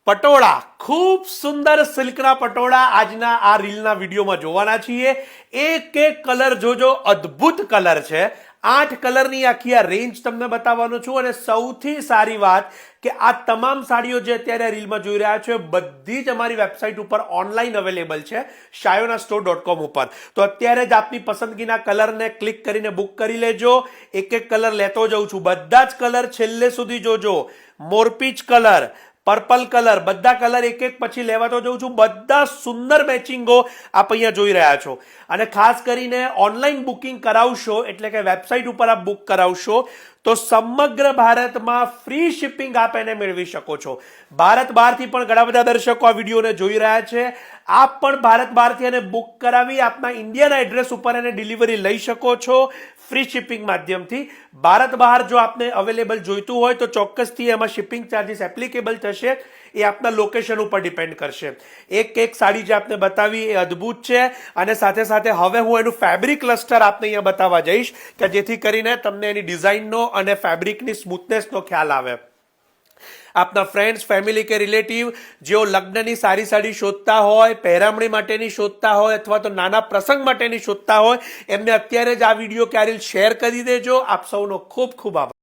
પટોળા ખૂબ સુંદર સિલ્કના પટોળા આજના આ રીલના વિડીયોમાં જોવાના છીએ. એક એક કલર જોજો, અદ્ભુત કલર છે. 8 કલરની આખી આ રેન્જ તમને બતાવવાનો છું. અને સૌથી સારી વાત કે આ તમામ સાડીઓ જે અત્યારે રીલમાં જોઈ રહ્યા છો બધી જ અમારી વેબસાઇટ ઉપર ઓનલાઈન અવેલેબલ છે, shayonastore.com ઉપર. તો અત્યારે જ આપની પસંદગીના કલરને ક્લિક કરીને બુક કરી લેજો. એક એક કલર લેતો જઉં છું, બધા જ કલર છેલ્લે સુધી જોજો. મોરપીચ કલર, પર્પલ કલર, બધા કલર એક એક પછી લેવા તો જઉં છું. બધા સુંદર મેચિંગો આપ અહીંયા જોઈ રહ્યા છો. અને ખાસ કરીને ઓનલાઈન બુકિંગ કરાવશો એટલે કે વેબસાઇટ ઉપર આપ બુક કરાવશો તો સમગ્ર ભારતમાં ફ્રી શિપિંગ આપ એને મેળવી શકો છો. ભારત બહારથી પણ ઘણા બધા દર્શકો આ વિડીયોને જોઈ રહ્યા છે. આપ પણ ભારત બહારથી એને બુક કરાવી આપના ઇન્ડિયાના એડ્રેસ ઉપર એને ડિલિવરી લઈ શકો છો ફ્રી શિપિંગ માધ્યમથી. ભારત બહાર જો આપને અવેલેબલ જોઈતું હોય તો ચોક્કસથી એમાં શિપિંગ ચાર્જીસ એપ્લિકેબલ થશે. એ આપના લોકેશન ઉપર ડિપેન્ડ કરશે. એક એક સાડી જે આપને બતાવી એ અદ્ભુત છે. અને સાથે સાથે હવે હું એનું ફેબ્રિક ક્લસ્ટર આપને અહીંયા બતાવવા જઈશ કે જેથી કરીને તમને એની ડિઝાઇનનો અને ફેબ્રિકની સ્મૂથનેસનો ખ્યાલ આવે. આપના ફ્રેન્ડ્સ, ફેમિલી કે રિલેટિવ જેઓ લગ્નની સારી સાડી શોધતા હોય, પહેરામણી માટેની શોધતા હોય અથવા તો નાના પ્રસંગ માટેની શોધતા હોય એમને અત્યારે જ આ વિડીયો કે આ રીલ શેર કરી દેજો. આપ સૌનો ખૂબ ખૂબ આભાર.